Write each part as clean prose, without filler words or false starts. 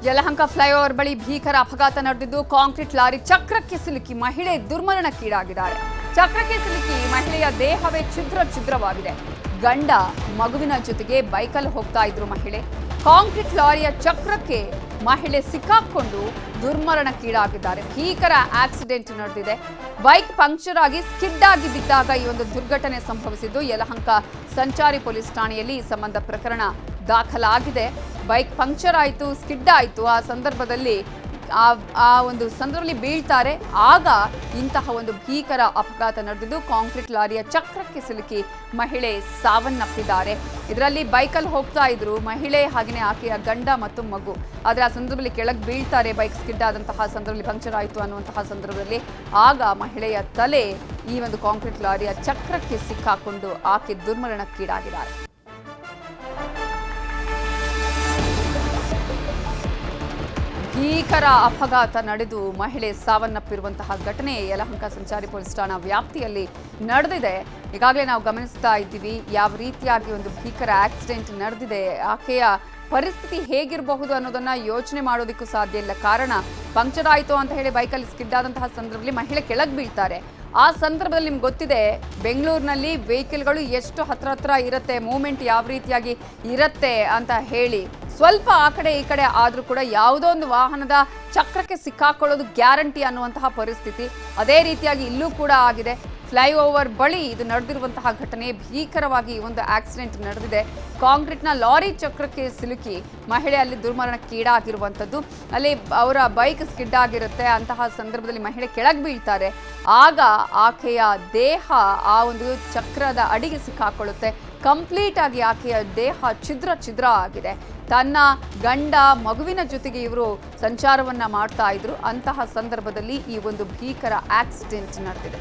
Yelahanka flyover ಬಳಿ ಭೀಕರ ಅಪಘಾತ ನಡೆದಿದ್ದು ಕಾಂಕ್ರೀಟ್ ಲಾರಿ ಚಕ್ರಕ್ಕೆ ಸಿಲುಕಿ ಮಹಿಳೆ ದುರ್ಮರಣಕ್ಕೀಡಾಗಿದ್ದಾರೆ. ಚಕ್ರಕ್ಕೆ ಸಿಲುಕಿ ಮಹಿಳೆಯ ದೇಹವೇ ಛಿದ್ರವಾಗಿದೆ. ಗಂಡ ಮಗುವಿನ ಜೊತೆಗೆ ಬೈಕಲ್ಲಿ ಹೋಗ್ತಾ ಇದ್ರು ಮಹಿಳೆ. ಕಾಂಕ್ರೀಟ್ ಲಾರಿಯ ಚಕ್ರಕ್ಕೆ ಮಹಿಳೆ ಸಿಕ್ಕಾಕೊಂಡು ದುರ್ಮರಣಕ್ಕೀಡಾಗಿದ್ದಾರೆ. ಭೀಕರ ಆಕ್ಸಿಡೆಂಟ್ ನಡೆದಿದೆ. ಬೈಕ್ ಪಂಕ್ಚರ್ ಆಗಿ ಸ್ಕಿಡ್ ಆಗಿ ಬಿದ್ದಾಗ ಈ ಒಂದು ದುರ್ಘಟನೆ ಸಂಭವಿಸಿದ್ದು ಯಲಹಂಕ ಸಂಚಾರಿ ಪೊಲೀಸ್ ಠಾಣೆಯಲ್ಲಿ ಈ ಸಂಬಂಧ ಪ್ರಕರಣ ದಾಖಲಾಗಿದೆ. ಬೈಕ್ ಪಂಕ್ಚರ್ ಆಯಿತು, ಸ್ಕಿಡ್ ಆಯಿತು. ಆ ಸಂದರ್ಭದಲ್ಲಿ ಬೀಳ್ತಾರೆ. ಆಗ ಇಂತಹ ಒಂದು ಭೀಕರ ಅಪಘಾತ ನಡೆದಿದ್ದು ಕಾಂಕ್ರೀಟ್ ಲಾರಿಯ ಚಕ್ರಕ್ಕೆ ಸಿಲುಕಿ ಮಹಿಳೆ ಸಾವನ್ನಪ್ಪಿದ್ದಾರೆ. ಇದರಲ್ಲಿ ಬೈಕಲ್ಲಿ ಹೋಗ್ತಾ ಇದ್ರು ಮಹಿಳೆ, ಹಾಗೆಯೇ ಆಕೆಯ ಗಂಡ ಮತ್ತು ಮಗು. ಆದರೆ ಆ ಸಂದರ್ಭದಲ್ಲಿ ಕೆಳಗೆ ಬೀಳ್ತಾರೆ. ಬೈಕ್ ಸ್ಕಿಡ್ ಆದಂತಹ ಸಂದರ್ಭದಲ್ಲಿ ಪಂಕ್ಚರ್ ಆಯಿತು ಅನ್ನುವಂತಹ ಸಂದರ್ಭದಲ್ಲಿ ಆಗ ಮಹಿಳೆಯ ತಲೆ ಈ ಒಂದು ಕಾಂಕ್ರೀಟ್ ಲಾರಿಯ ಚಕ್ರಕ್ಕೆ ಸಿಕ್ಕಾಕೊಂಡು ಆಕೆ ದುರ್ಮರಣಕ್ಕೀಡಾಗಿದ್ದಾರೆ. ಭೀಕರ ಅಪಘಾತ ನಡೆದು ಮಹಿಳೆ ಸಾವನ್ನಪ್ಪಿರುವಂತಹ ಘಟನೆ ಯಲಹಂಕ ಸಂಚಾರಿ ಪೊಲೀಸ್ ಠಾಣಾ ವ್ಯಾಪ್ತಿಯಲ್ಲಿ ನಡೆದಿದೆ. ಈಗಾಗಲೇ ನಾವು ಗಮನಿಸ್ತಾ ಇದ್ದೀವಿ ಯಾವ ರೀತಿಯಾಗಿ ಒಂದು ಭೀಕರ ಆಕ್ಸಿಡೆಂಟ್ ನಡೆದಿದೆ. ಆಕೆಯ ಪರಿಸ್ಥಿತಿ ಹೇಗಿರಬಹುದು ಅನ್ನೋದನ್ನ ಯೋಚನೆ ಮಾಡೋದಕ್ಕೂ ಸಾಧ್ಯ ಇಲ್ಲ. ಕಾರಣ ಪಂಕ್ಚರ್ ಆಯಿತು ಅಂತ ಹೇಳಿ ಬೈಕಲ್ಲಿ ಸ್ಕಿಡ್ ಆದಂತಹ ಸಂದರ್ಭದಲ್ಲಿ ಮಹಿಳೆ ಕೆಳಗೆ ಬೀಳ್ತಾರೆ. ಆ ಸಂದರ್ಭದಲ್ಲಿ ನಿಮ್ಗೆ ಗೊತ್ತಿದೆ, ಬೆಂಗಳೂರಿನಲ್ಲಿ ವೆಹಿಕಲ್ಗಳು ಎಷ್ಟು ಹತ್ರ ಇರುತ್ತೆ, ಮೂವ್ಮೆಂಟ್ ಯಾವ ರೀತಿಯಾಗಿ ಇರುತ್ತೆ ಅಂತ ಹೇಳಿ ಸ್ವಲ್ಪ ಆ ಕಡೆ ಈ ಕಡೆ ಆದರೂ ಕೂಡ ಯಾವುದೋ ಒಂದು ವಾಹನದ ಚಕ್ರಕ್ಕೆ ಸಿಕ್ಕಾಕೊಳ್ಳೋದು ಗ್ಯಾರಂಟಿ ಅನ್ನುವಂತಹ ಪರಿಸ್ಥಿತಿ. ಅದೇ ರೀತಿಯಾಗಿ ಇಲ್ಲೂ ಕೂಡ ಆಗಿದೆ. ಫ್ಲೈಓವರ್ ಬಳಿ ಇದು ನಡೆದಿರುವಂತಹ ಘಟನೆ. ಭೀಕರವಾಗಿ ಒಂದು ಆಕ್ಸಿಡೆಂಟ್ ನಡೆದಿದೆ. ಕಾಂಕ್ರೀಟ್ನ ಲಾರಿ ಚಕ್ರಕ್ಕೆ ಸಿಲುಕಿ ಮಹಿಳೆ ಅಲ್ಲಿ ದುರ್ಮರಣಕ್ಕೀಡಾಗಿರುವಂಥದ್ದು. ಅಲ್ಲಿ ಅವರ ಬೈಕ್ ಸ್ಕಿಡ್ ಆಗಿರುತ್ತೆ. ಅಂತಹ ಸಂದರ್ಭದಲ್ಲಿ ಮಹಿಳೆ ಕೆಳಗೆ ಬೀಳ್ತಾರೆ. ಆಗ ಆಕೆಯ ದೇಹ ಆ ಒಂದು ಚಕ್ರದ ಅಡಿಗೆ ಸಿಕ್ಕಾಕೊಳ್ಳುತ್ತೆ. ಕಂಪ್ಲೀಟ್ ಆಗಿ ಆಕೆಯ ದೇಹ ಛಿದ್ರ ಆಗಿದೆ. ತನ್ನ ಗಂಡ ಮಗುವಿನ ಜೊತೆಗೆ ಇವರು ಸಂಚಾರವನ್ನ ಮಾಡ್ತಾ ಇದ್ರು. ಅಂತಹ ಸಂದರ್ಭದಲ್ಲಿ ಈ ಒಂದು ಭೀಕರ ಆಕ್ಸಿಡೆಂಟ್ ನಡೆದಿದೆ.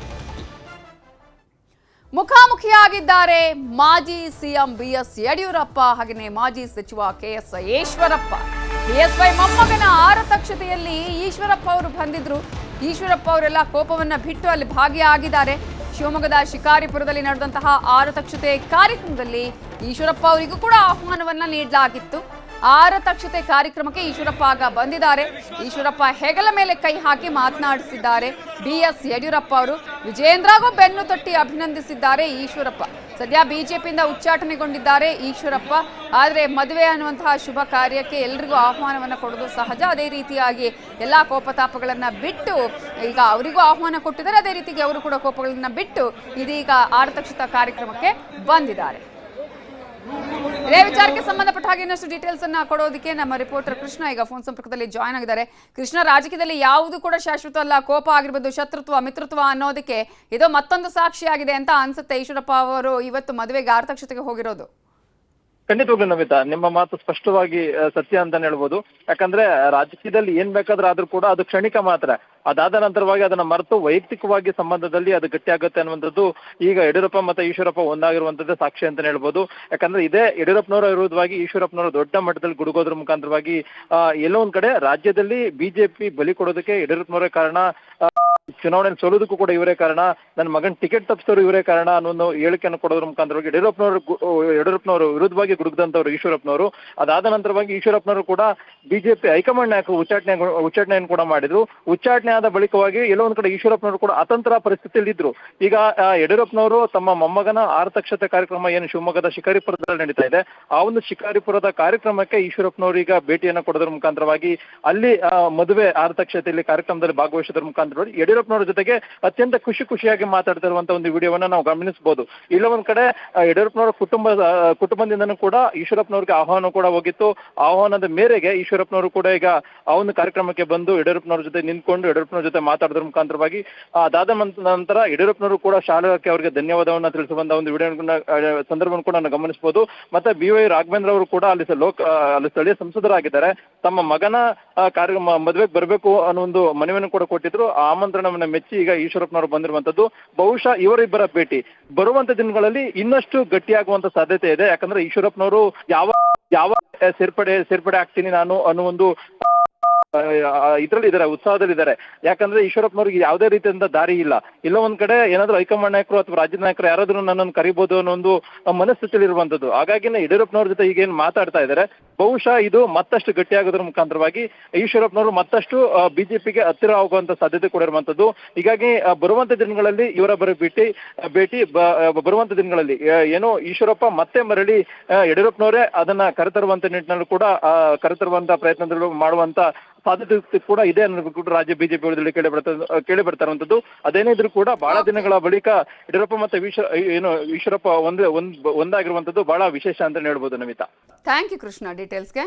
ಮುಖಾಮುಖಿಯಾಗಿದ್ದಾರೆ ಮಾಜಿ ಸಿಎಂ ಬಿಎಸ್ ಯಡಿಯೂರಪ್ಪ ಹಾಗೆಯೇ ಮಾಜಿ ಸಚಿವ ಕೆಎಸ್ ಈಶ್ವರಪ್ಪ. ಬಿಎಸ್ವೈ ಮೊಮ್ಮಗನ ಆರತಕ್ಷತೆಯಲ್ಲಿ ಈಶ್ವರಪ್ಪ ಅವರು ಬಂದಿದ್ರು. ಈಶ್ವರಪ್ಪ ಅವರೆಲ್ಲ ಕೋಪವನ್ನ ಬಿಟ್ಟು ಅಲ್ಲಿ ಭಾಗಿಯಾಗಿದ್ದಾರೆ. ಶಿವಮೊಗ್ಗದ ಶಿಕಾರಿಪುರದಲ್ಲಿ ನಡೆದಂತಹ ಆರತಕ್ಷತೆ ಕಾರ್ಯಕ್ರಮದಲ್ಲಿ ಈಶ್ವರಪ್ಪ ಅವರಿಗೂ ಕೂಡ ಆಹ್ವಾನವನ್ನ ನೀಡಲಾಗಿತ್ತು. ಆರತಕ್ಷತೆ ಕಾರ್ಯಕ್ರಮಕ್ಕೆ ಈಶ್ವರಪ್ಪ ಆಗ ಬಂದಿದ್ದಾರೆ. ಈಶ್ವರಪ್ಪ ಹೆಗಲ ಮೇಲೆ ಕೈ ಹಾಕಿ ಮಾತನಾಡಿಸಿದ್ದಾರೆ ಬಿಎಸ್ ಯಡಿಯೂರಪ್ಪ ಅವರು. ವಿಜೇಂದ್ರಗೂ ಬೆನ್ನು ತಟ್ಟಿ ಅಭಿನಂದಿಸಿದ್ದಾರೆ ಈಶ್ವರಪ್ಪ. ಸದ್ಯ ಬಿಜೆಪಿಯಿಂದ ಉಚ್ಚಾಟನೆಗೊಂಡಿದ್ದಾರೆ ಈಶ್ವರಪ್ಪ. ಆದರೆ ಮದುವೆ ಅನ್ನುವಂತಹ ಶುಭ ಕಾರ್ಯಕ್ಕೆ ಎಲ್ರಿಗೂ ಆಹ್ವಾನವನ್ನು ಕೊಡೋದು ಸಹಜ. ಅದೇ ರೀತಿಯಾಗಿ ಎಲ್ಲ ಕೋಪತಾಪಗಳನ್ನ ಬಿಟ್ಟು ಈಗ ಅವರಿಗೂ ಆಹ್ವಾನ ಕೊಟ್ಟಿದ್ದಾರೆ. ಅದೇ ರೀತಿಗೆ ಅವರು ಕೂಡ ಕೋಪಗಳನ್ನ ಬಿಟ್ಟು ಇದೀಗ ಆರತಕ್ಷತಾ ಕಾರ್ಯಕ್ರಮಕ್ಕೆ ಬಂದಿದ್ದಾರೆ. ಇದೇ ವಿಚಾರಕ್ಕೆ ಸಂಬಂಧಪಟ್ಟ ಹಾಗೆ ಇನ್ನಷ್ಟು ಡೀಟೇಲ್ಸ್ ಅನ್ನ ಕೊಡೋದಕ್ಕೆ ನಮ್ಮ ರಿಪೋರ್ಟರ್ ಕೃಷ್ಣ ಈಗ ಫೋನ್ ಸಂಪರ್ಕದಲ್ಲಿ ಜಾಯ್ನ್ ಆಗಿದ್ದಾರೆ. ಕೃಷ್ಣ, ರಾಜಕೀಯದಲ್ಲಿ ಯಾವುದು ಕೂಡ ಶಾಶ್ವತ ಅಲ್ಲ. ಕೋಪ ಆಗಿರ್ಬೋದು, ಶತ್ರುತ್ವ, ಮಿತ್ರತ್ವ ಅನ್ನೋದಕ್ಕೆ ಇದು ಮತ್ತೊಂದು ಸಾಕ್ಷಿಯಾಗಿದೆ ಅಂತ ಅನ್ಸುತ್ತೆ. ಈಶ್ವರಪ್ಪ ಅವರು ಇವತ್ತು ಮದುವೆಗೆ ಆರತಕ್ಷತೆಗೆ ಹೋಗಿರೋದು. ಖಂಡಿತವಾಗ್ಲೂ ನಮಿತಾ, ನಿಮ್ಮ ಮಾತು ಸ್ಪಷ್ಟವಾಗಿ ಸತ್ಯ ಅಂತಾನೆ ಹೇಳ್ಬೋದು. ಯಾಕಂದ್ರೆ ರಾಜಕೀಯದಲ್ಲಿ ಏನ್ ಬೇಕಾದ್ರೂ ಆದ್ರೂ ಕೂಡ ಅದು ಕ್ಷಣಿಕ ಮಾತ್ರ. ಅದಾದ ನಂತರವಾಗಿ ಅದನ್ನ ಮರೆತು ವೈಯಕ್ತಿಕವಾಗಿ ಸಂಬಂಧದಲ್ಲಿ ಅದು ಗಟ್ಟಿ ಆಗುತ್ತೆ ಅನ್ನುವಂಥದ್ದು ಈಗ ಯಡಿಯೂರಪ್ಪ ಮತ್ತೆ ಈಶ್ವರಪ್ಪ ಒಂದಾಗಿರುವಂತದ್ದೇ ಸಾಕ್ಷಿ ಅಂತಾನೆ ಹೇಳ್ಬೋದು. ಯಾಕಂದ್ರೆ ಇದೇ ಯಡಿಯೂರಪ್ಪನವರ ವಿರುದ್ಧವಾಗಿ ಈಶ್ವರಪ್ಪನವರು ದೊಡ್ಡ ಮಟ್ಟದಲ್ಲಿ ಗುಡುಗೋದ್ರ ಮುಖಾಂತರವಾಗಿ ಎಲ್ಲೋ ಒಂದ್ ಕಡೆ ರಾಜ್ಯದಲ್ಲಿ ಬಿಜೆಪಿ ಬಲಿ ಕೊಡೋದಕ್ಕೆ ಯಡಿಯೂರಪ್ಪನವರೇ ಕಾರಣ, ಚುನಾವಣೆ ಸೋಲೋದಕ್ಕೂ ಕೂಡ ಇವರೇ ಕಾರಣ, ನನ್ನ ಮಗನ್ ಟಿಕೆಟ್ ತಪ್ಪಿಸೋರು ಇವರೇ ಕಾರಣ ಅನ್ನೋ ಹೇಳಿಕೆಯನ್ನು ಕೊಡೋದ್ರ ಮುಖಾಂತರವಾಗಿ ಯಡಿಯೂರಪ್ಪನವರು ವಿರುದ್ಧವಾಗಿ ಗುಡುಗದಂತವ್ರು ಈಶ್ವರಪ್ಪನವರು. ಅದಾದ ನಂತರವಾಗಿ ಈಶ್ವರಪ್ಪನವರು ಕೂಡ ಬಿಜೆಪಿ ಹೈಕಮಾಂಡ್ ನಾಯಕರು ಉಚ್ಚಾಟನೆಯನ್ನು ಕೂಡ ಮಾಡಿದ್ರು. ಉಚ್ಚಾಟನೆ ಆದ ಬಳಿಕವಾಗಿ ಎಲ್ಲೋ ಒಂದ್ ಕಡೆ ಈಶ್ವರಪ್ಪನವರು ಕೂಡ ಅತಂತ್ರ ಪರಿಸ್ಥಿತಿಯಲ್ಲಿ ಇದ್ರು. ಈಗ ಯಡಿಯೂರಪ್ಪನವರು ತಮ್ಮ ಮೊಮ್ಮಗನ ಆರತಕ್ಷತೆ ಕಾರ್ಯಕ್ರಮ ಏನು ಶಿವಮೊಗ್ಗದ ಶಿಕಾರಿಪುರದಲ್ಲಿ ನಡೀತಾ ಇದೆ, ಆ ಒಂದು ಶಿಕಾರಿಪುರದ ಕಾರ್ಯಕ್ರಮಕ್ಕೆ ಈಶ್ವರಪ್ಪನವರು ಈಗ ಭೇಟಿಯನ್ನು ಕೊಡೋದ್ರ ಮುಖಾಂತರವಾಗಿ ಅಲ್ಲಿ ಮದುವೆ ಆರತಕ್ಷತೆಯಲ್ಲಿ ಕಾರ್ಯಕ್ರಮದಲ್ಲಿ ಭಾಗವಹಿಸೋದ್ರ ಮುಖಾಂತರವಾಗಿ ಯಡಿಯೂರಪ್ಪನವರ ಜೊತೆಗೆ ಅತ್ಯಂತ ಖುಷಿಯಾಗಿ ಮಾತಾಡ್ತಿರುವಂತಹ ಒಂದು ವಿಡಿಯೋವನ್ನ ನಾವು ಗಮನಿಸಬಹುದು. ಇಲ್ಲ ಒಂದ್ ಕಡೆ ಯಡಿಯೂರಪ್ಪನವರ ಕುಟುಂಬದಿಂದನೂ ಕೂಡ ಈಶ್ವರಪ್ಪನವ್ರಿಗೆ ಆಹ್ವಾನ ಕೂಡ ಹೋಗಿತ್ತು. ಆಹ್ವಾನದ ಮೇರೆಗೆ ಈಶ್ವರಪ್ಪನವರು ಕೂಡ ಈಗ ಆ ಒಂದು ಕಾರ್ಯಕ್ರಮಕ್ಕೆ ಬಂದು ಯಡಿಯೂರಪ್ಪನವ್ರ ಜೊತೆ ನಿಂತ್ಕೊಂಡು ಯಡಿಯೂರಪ್ಪನವ್ರ ಜೊತೆ ಮಾತಾಡೋದ್ರ ಮುಖಾಂತರವಾಗಿ ಅದಾದ ನಂತರ ಯಡಿಯೂರಪ್ಪನವರು ಕೂಡ ಶಾಲೆಗೆ ಅವರಿಗೆ ಧನ್ಯವಾದವನ್ನ ತಿಳಿಸುವಂತ ಒಂದು ವಿಡಿಯೋ ಸಂದರ್ಭವನ್ನು ಕೂಡ ನಾವು ಗಮನಿಸಬಹುದು. ಮತ್ತೆ BY ರಾಘವೇಂದ್ರ ಅವರು ಕೂಡ ಅಲ್ಲಿ ಸ್ಥಳೀಯ ಸಂಸದರಾಗಿದ್ದಾರೆ. ತಮ್ಮ ಮಗನ ಮದುವೆಗೆ ಬರಬೇಕು ಅನ್ನೋ ಒಂದು ಮನವಿಯನ್ನು ಕೂಡ ಕೊಟ್ಟಿದ್ರು. ಆಮಂತ್ರಣವನ್ನ ಮೆಚ್ಚಿ ಈಗ ಈಶ್ವರಪ್ಪನವರು ಬಂದಿರುವಂತದ್ದು. ಬಹುಶಃ ಇವರಿಬ್ಬರ ಭೇಟಿ ಬರುವಂತ ದಿನಗಳಲ್ಲಿ ಇನ್ನಷ್ಟು ಗಟ್ಟಿಯಾಗುವಂತ ಸಾಧ್ಯತೆ ಇದೆ. ಯಾಕಂದ್ರೆ ಈಶ್ವರಪ್ಪನವರು ಯಾವ ಸೇರ್ಪಡೆ ಆಗ್ತೀನಿ ನಾನು ಅನ್ನೋ ಒಂದು ಇದ್ರಲ್ಲಿ ಇದ್ದಾರೆ, ಉತ್ಸಾಹದಲ್ಲಿದ್ದಾರೆ. ಯಾಕಂದ್ರೆ ಈಶ್ವರಪ್ಪನವ್ರಿಗೆ ಯಾವುದೇ ರೀತಿಯಿಂದ ದಾರಿ ಇಲ್ಲ. ಇಲ್ಲ ಒಂದ್ ಕಡೆ ಏನಾದ್ರು ಹೈಕಮಾಂಡ್ ನಾಯಕರು ಅಥವಾ ರಾಜ್ಯದ ನಾಯಕರು ಯಾರಾದ್ರೂ ನನ್ನನ್ನು ಕರಿಬಹುದು ಅನ್ನೋ ಒಂದು ಮನಸ್ಥಿತಿಯಲ್ಲಿ ಇರುವಂತದ್ದು. ಹಾಗಾಗಿನೇ ಯಡಿಯೂರಪ್ಪನವ್ರ ಜೊತೆ ಈಗೇನ್ ಮಾತಾಡ್ತಾ ಇದ್ದಾರೆ, ಬಹುಶಃ ಇದು ಮತ್ತಷ್ಟು ಗಟ್ಟಿಯಾಗೋದ್ರ ಮುಖಾಂತರವಾಗಿ ಈಶ್ವರಪ್ಪನವರು ಮತ್ತಷ್ಟು ಬಿಜೆಪಿಗೆ ಹತ್ತಿರ ಆಗುವಂತ ಸಾಧ್ಯತೆ ಕೂಡ ಇರುವಂತದ್ದು. ಹೀಗಾಗಿ ಬರುವಂತ ದಿನಗಳಲ್ಲಿ ಇವರ ಭೇಟಿ ಬರುವಂತ ದಿನಗಳಲ್ಲಿ ಏನೋ ಈಶ್ವರಪ್ಪ ಮತ್ತೆ ಮರಳಿ ಯಡಿಯೂರಪ್ಪನವರೇ ಅದನ್ನ ಕರೆತರುವಂತ ನಿಟ್ಟಿನಲ್ಲಿ ಕೂಡ ಕರೆತರುವಂತ ಪ್ರಯತ್ನಗಳು ಮಾಡುವಂತ ಸಾಧ್ಯತೆ ಕೂಡ ಇದೆ ಅನ್ನೋದು ಕೂಡ ರಾಜ್ಯ ಬಿಜೆಪಿ ವಲಯದಲ್ಲಿ ಕೇಳಿ ಬರ್ತಾ ಇರುವಂತದ್ದು. ಅದೇನೇ ಇದ್ರೂ ಕೂಡ ಬಹಳ ದಿನಗಳ ಬಳಿಕ ಯಡಿಯೂರಪ್ಪ ಮತ್ತೆ ಈಶ್ವರಪ್ಪ ಒಂದಾಗಿರುವಂತದ್ದು ಬಹಳ ವಿಶೇಷ ಅಂತ ಹೇಳ್ಬೋದು ನಮಿತಾ. Thank you Krishna ಡೀಟೇಲ್ಸ್ಗೆ.